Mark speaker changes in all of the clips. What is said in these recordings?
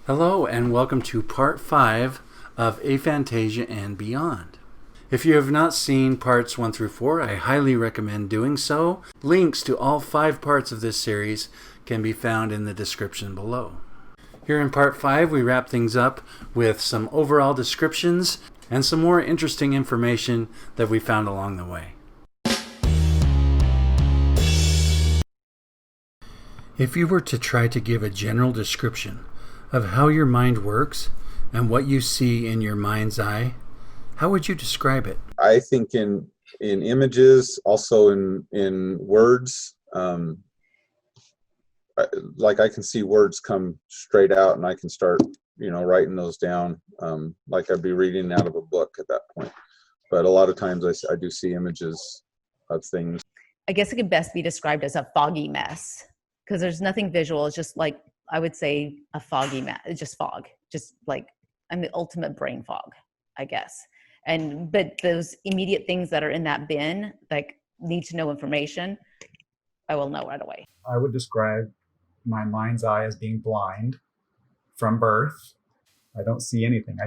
Speaker 1: Hello and welcome to part 5 of Aphantasia and Beyond. If you have not seen parts 1 through 4, I highly recommend doing so. Links to all 5 parts of this series can be found in the description below. Here in part 5, we wrap things up with some overall descriptions and some more interesting information that we found along the way. If you were to try to give a general description of how your mind works and what you see in your mind's eye, how would you describe it?
Speaker 2: I think in images, also in words. I can see words come straight out, and I can start, writing those down. Like I'd be reading out of a book at that point. But a lot of times I do see images of things.
Speaker 3: I guess it could best be described as a foggy mess because there's nothing visual. It's just like, I would say a foggy mess. It's just fog. Just like I'm the ultimate brain fog, I guess. But those immediate things that are in that bin, like need to know information, I will know right away.
Speaker 4: I would describe my mind's eye as being blind from birth. I don't see anything. I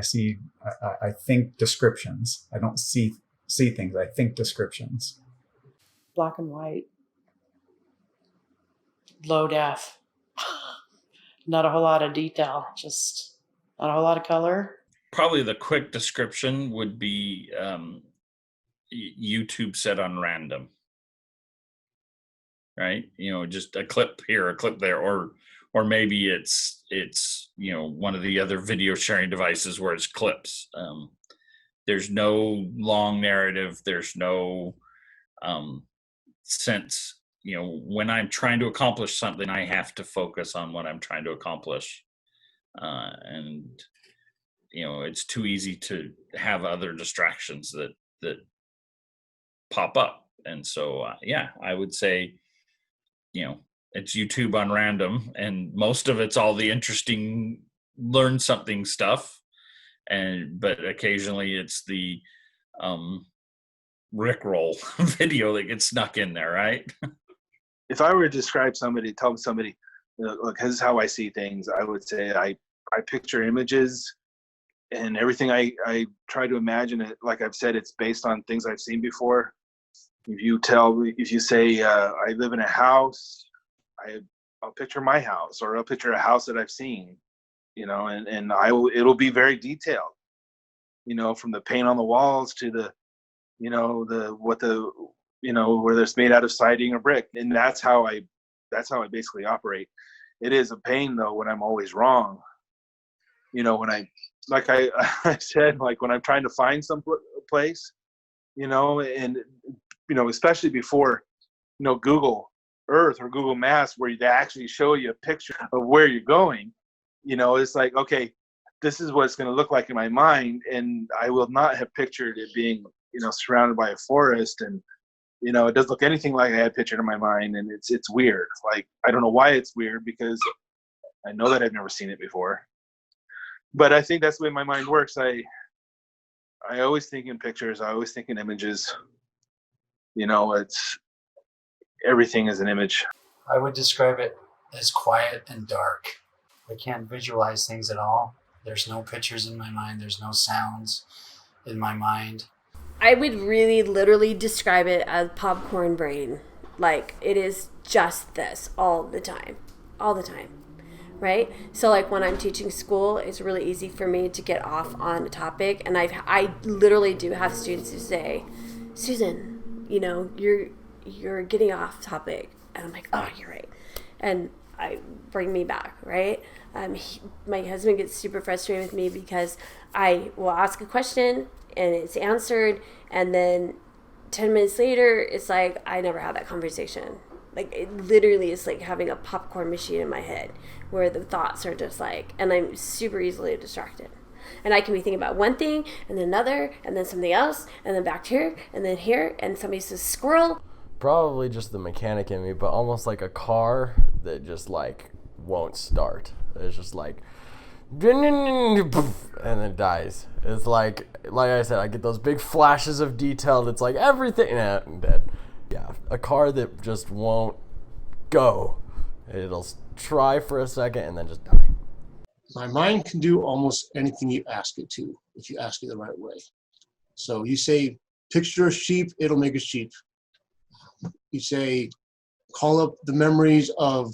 Speaker 4: think descriptions. I don't see things. I think descriptions.
Speaker 5: Black and white. Low def. Not a whole lot of detail, just not a whole lot of color.
Speaker 6: Probably the quick description would be YouTube set on random, right? Just a clip here, a clip there, or maybe it's one of the other video sharing devices where it's clips. There's no long narrative. There's no sense. When I'm trying to accomplish something, I have to focus on what I'm trying to accomplish. And it's too easy to have other distractions that pop up. And so, I would say, it's YouTube on random, and most of it's all the interesting learn something stuff. But occasionally it's the Rickroll video that gets snuck in there, right?
Speaker 7: If I were to describe somebody, tell somebody, look, this is how I see things, I would say I picture images, and everything I try to imagine it. Like I've said, it's based on things I've seen before. If you say I live in a house, I'll picture my house, or I'll picture a house that I've seen, and it'll be very detailed, from the paint on the walls to the, whether it's made out of siding or brick. And that's how I basically operate. It is a pain though when I'm always wrong. When I said, like when I'm trying to find some place, and especially before, Google Earth or Google Maps, where they actually show you a picture of where you're going, it's like, okay, this is what it's going to look like in my mind. And I will not have pictured it being, surrounded by a forest. And, it doesn't look anything like I had pictured in my mind. And it's weird. Like, I don't know why it's weird, because I know that I've never seen it before. But I think that's the way my mind works. I always think in pictures. I always think in images. It's everything is an image.
Speaker 8: I would describe it as quiet and dark. I can't visualize things at all. There's no pictures in my mind. There's no sounds in my mind.
Speaker 9: I would really literally describe it as popcorn brain. Like, it is just this all the time, right? So like when I'm teaching school, it's really easy for me to get off on a topic, and I literally do have students who say, Susan, you're getting off topic, and I'm like, oh, you're right, and I bring me back, right? My husband gets super frustrated with me because I will ask a question and it's answered, and then 10 minutes later it's like I never had that conversation. Like, it literally is like having a popcorn machine in my head where the thoughts are just like, and I'm super easily distracted. And I can be thinking about one thing and then another and then something else and then back here and then here, and somebody says squirrel.
Speaker 10: Probably just the mechanic in me, but almost like a car that just like won't start. It's just like and then dies. It's like I said, I get those big flashes of detail that's like everything, I'm dead. Yeah, a car that just won't go. It'll try for a second and then just die.
Speaker 11: my mind can do almost anything you ask it to, if you ask it the right way. So you say, picture a sheep, it'll make a sheep. You say, call up the memories of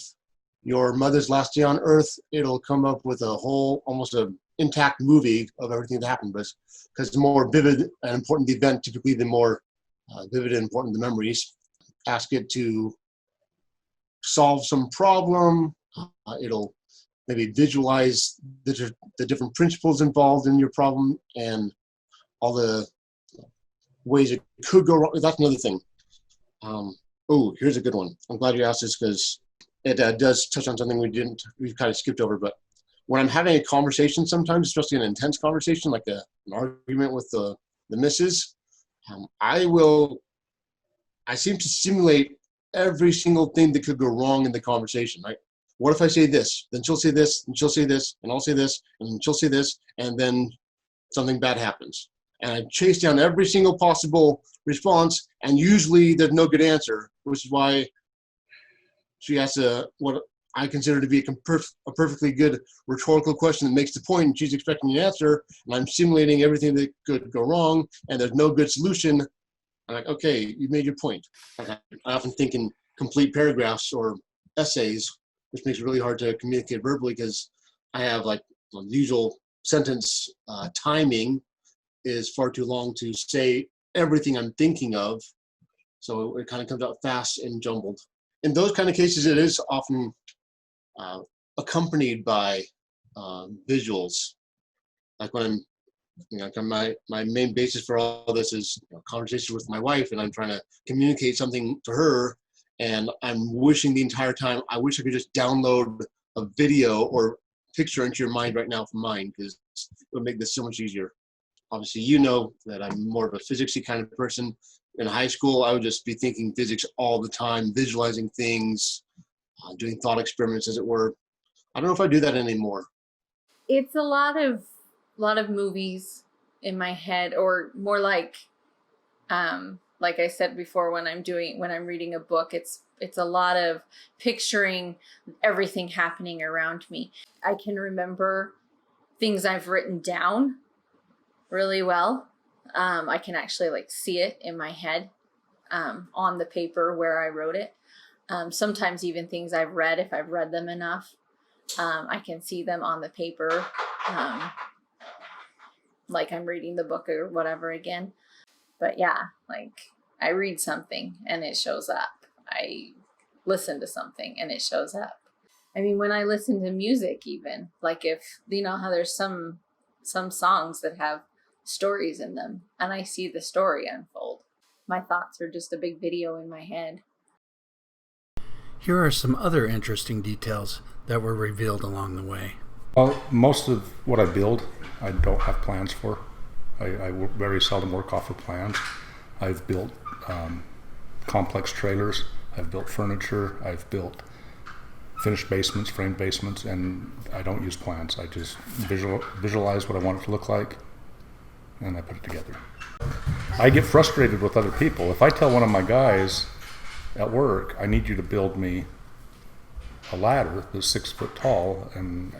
Speaker 11: your mother's last day on earth, it'll come up with a whole, almost an intact movie of everything that happened. But because the more vivid and important the event, typically the more vivid and important the memories. Ask it to solve some problem. It'll maybe visualize the different principles involved in your problem and all the ways it could go wrong. That's another thing. Oh, here's a good one. I'm glad you asked this because it does touch on something we've kind of skipped over. But when I'm having a conversation sometimes, especially an intense conversation, like an argument with the missus, I seem to simulate every single thing that could go wrong in the conversation, right? What if I say this? Then she'll say this, and she'll say this, and I'll say this, and she'll say this, and then something bad happens. And I chase down every single possible response, and usually there's no good answer, which is why she asks what I consider to be a perfectly good rhetorical question that makes the point, and she's expecting an answer, and I'm simulating everything that could go wrong, and there's no good solution. I'm like, okay, you made your point. I often think in complete paragraphs or essays, which makes it really hard to communicate verbally because I have like the usual sentence timing is far too long to say everything I'm thinking of. So it kind of comes out fast and jumbled. In those kind of cases, it is often accompanied by visuals. Like when my main basis for all this is conversation with my wife, and I'm trying to communicate something to her, and I'm wishing the entire time, I wish I could just download a video or picture into your mind right now from mine, because it would make this so much easier. Obviously, you know that I'm more of a physicsy kind of person. In high school, I would just be thinking physics all the time, visualizing things, doing thought experiments, as it were. I don't know if I do that anymore.
Speaker 12: It's a lot of movies in my head, or more like I said before, when I'm reading a book, it's a lot of picturing everything happening around me. I can remember things I've written down really well. I can actually see it in my head on the paper where I wrote it. Sometimes even things I've read, if I've read them enough, I can see them on the paper, like I'm reading the book or whatever again. But yeah, I read something and it shows up. I listen to something and it shows up. I mean, when I listen to music, even if how there's some songs that have stories in them, and I see the story unfold. My thoughts are just a big video in my head.
Speaker 1: Here are some other interesting details that were revealed along the way.
Speaker 13: Well, most of what I build, I don't have plans for. I very seldom work off of plans. I've built complex trailers. I've built furniture. I've built finished basements, framed basements, and I don't use plans. I just visualize what I want it to look like, and I put it together. I get frustrated with other people. If I tell one of my guys at work, I need you to build me a ladder that's 6 foot tall, and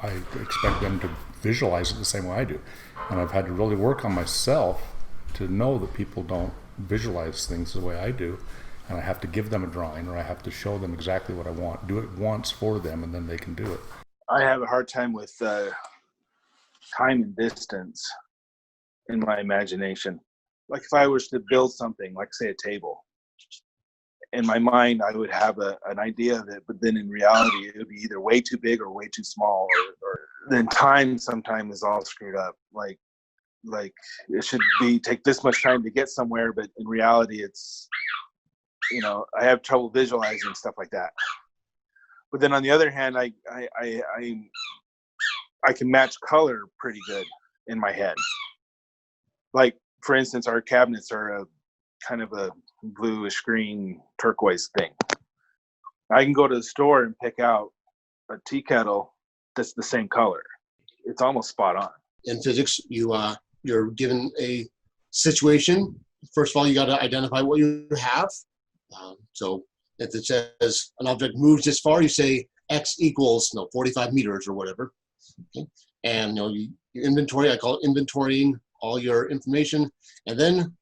Speaker 13: I expect them to visualize it the same way I do. And I've had to really work on myself to know that people don't visualize things the way I do. And I have to give them a drawing, or I have to show them exactly what I want, do it once for them, and then they can do it.
Speaker 7: I have a hard time with time and distance in my imagination. Like if I was to build something, like say a table, in my mind I would have an idea of it, but then in reality it would be either way too big or way too small, or then time sometimes is all screwed up. Like it should take this much time to get somewhere, but in reality it's, I have trouble visualizing stuff like that. But then on the other hand, I can match color pretty good in my head. Like for instance, our cabinets are a kind of a bluish green turquoise thing. I can go to the store and pick out a tea kettle that's the same color. It's almost spot on.
Speaker 11: In physics, you're given a situation. First of all, you got to identify what you have. So if it says an object moves this far, you say X equals 45 meters or whatever. Okay? And you inventory, I call it inventorying all your information. And then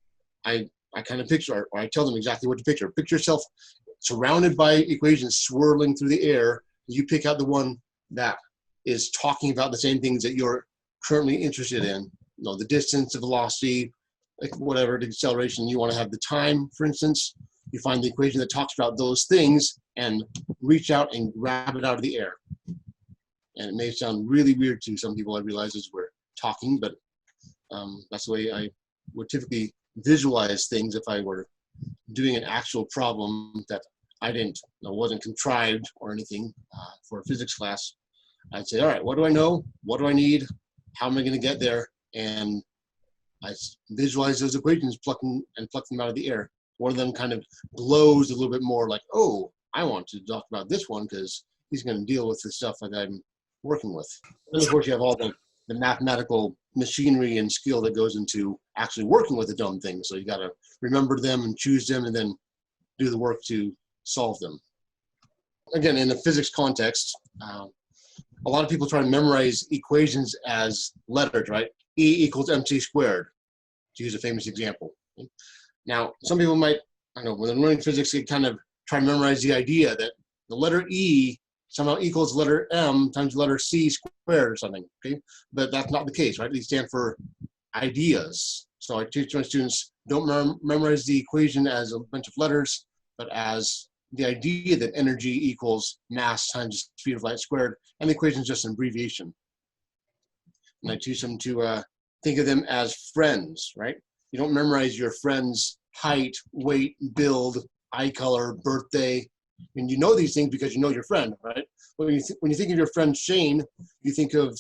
Speaker 11: I kind of picture, or I tell them exactly what to picture. Picture yourself surrounded by equations swirling through the air. You pick out the one that is talking about the same things that you're currently interested in. The distance, the velocity, like whatever, the acceleration. You want to have the time, for instance. You find the equation that talks about those things and reach out and grab it out of the air. And it may sound really weird to some people, I realize, as we're talking, but that's the way I would typically visualize things if I were doing an actual problem that wasn't contrived or anything for a physics class. I'd say, all right, what do I know? What do I need? How am I going to get there? And I visualize those equations, pluck them out of the air. One of them kind of glows a little bit more like, oh, I want to talk about this one because he's going to deal with the stuff that I'm working with. And of course, you have all the mathematical machinery and skill that goes into actually working with the dumb things. So you got to remember them and choose them and then do the work to solve them. Again, in the physics context, a lot of people try to memorize equations as letters, right? E equals mc squared, to use a famous example. Now, some people might, when they're learning physics, they kind of try to memorize the idea that the letter E somehow equals letter M times letter C squared or something, okay? But that's not the case, right? These stand for ideas. So I teach my students, don't memorize the equation as a bunch of letters, but as the idea that energy equals mass times the speed of light squared, and the equation is just an abbreviation. And I teach them to think of them as friends, right? You don't memorize your friend's height, weight, build, eye color, birthday. And you know these things because you know your friend, right? But when you think of your friend Shane, you think of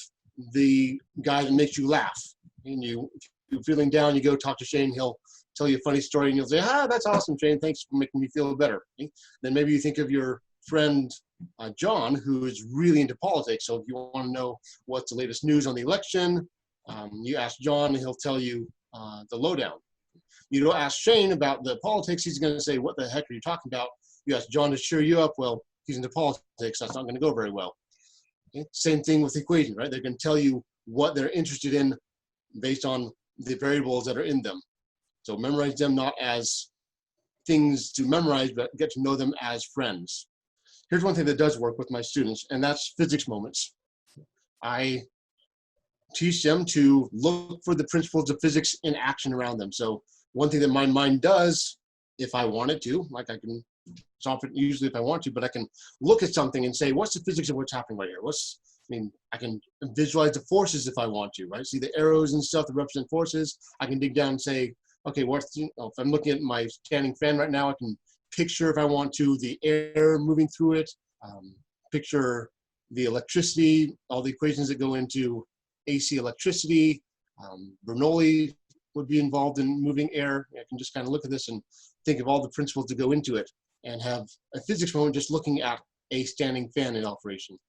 Speaker 11: the guy that makes you laugh. And if you're feeling down, you go talk to Shane, he'll tell you a funny story and you'll say, that's awesome, Shane, thanks for making me feel better. Okay? Then maybe you think of your friend John, who is really into politics. So if you want to know what's the latest news on the election, you ask John and he'll tell you the lowdown. You don't ask Shane about the politics, he's going to say, what the heck are you talking about? You ask John to cheer you up, well, he's into politics, that's not going to go very well. Okay? Same thing with equations, right? They're going to tell you what they're interested in based on the variables that are in them. So memorize them not as things to memorize, but get to know them as friends. Here's one thing that does work with my students, and that's physics moments. I teach them to look for the principles of physics in action around them. So one thing that my mind does, if I wanted to, like I can solve it usually if I want to, but I can look at something and say, what's the physics of what's happening right here? I can visualize the forces if I want to, right? See the arrows and stuff that represent forces. I can dig down and say, okay, if I'm looking at my standing fan right now, I can picture, if I want to, the air moving through it, picture the electricity, all the equations that go into AC electricity. Bernoulli would be involved in moving air. I can just kind of look at this and think of all the principles that go into it and have a physics moment just looking at a standing fan in operation.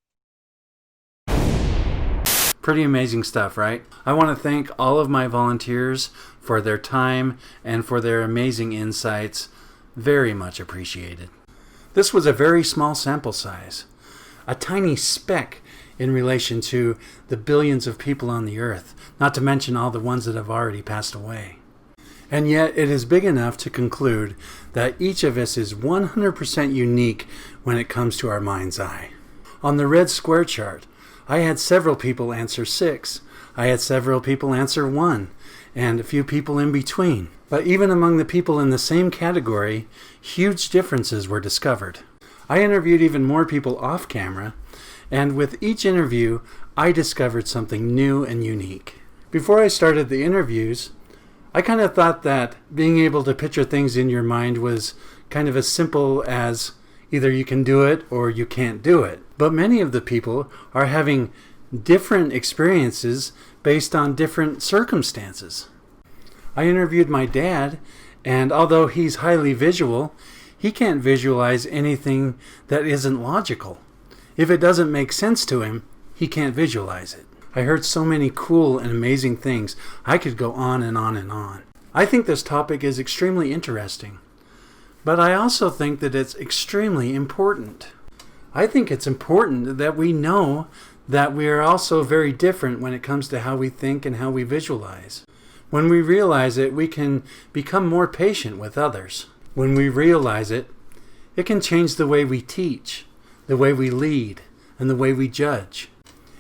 Speaker 1: Pretty amazing stuff, right? I want to thank all of my volunteers for their time and for their amazing insights. Very much appreciated. This was a very small sample size, a tiny speck in relation to the billions of people on the earth, not to mention all the ones that have already passed away. And yet it is big enough to conclude that each of us is 100% unique when it comes to our mind's eye. On the red square chart, I had several people answer 6. I had several people answer 1, and a few people in between. But even among the people in the same category, huge differences were discovered. I interviewed even more people off camera, and with each interview, I discovered something new and unique. Before I started the interviews, I kind of thought that being able to picture things in your mind was kind of as simple as either you can do it or you can't do it. But many of the people are having different experiences based on different circumstances. I interviewed my dad, and although he's highly visual, he can't visualize anything that isn't logical. If it doesn't make sense to him, he can't visualize it. I heard so many cool and amazing things. I could go on and on and on. I think this topic is extremely interesting, but I also think that it's extremely important. I think it's important that we know that we are also very different when it comes to how we think and how we visualize. When we realize it, we can become more patient with others. When we realize it, it can change the way we teach, the way we lead, and the way we judge.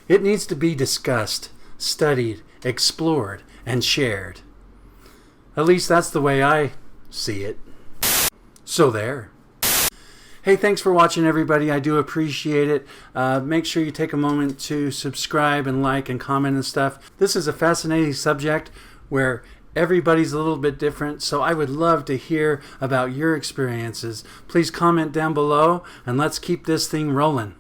Speaker 1: It needs to be discussed, studied, explored, and shared. At least that's the way I see it. So there. Hey, thanks for watching, everybody. I do appreciate it. Make sure you take a moment to subscribe and like and comment and stuff. This is a fascinating subject where everybody's a little bit different, so I would love to hear about your experiences. Please comment down below, and let's keep this thing rolling.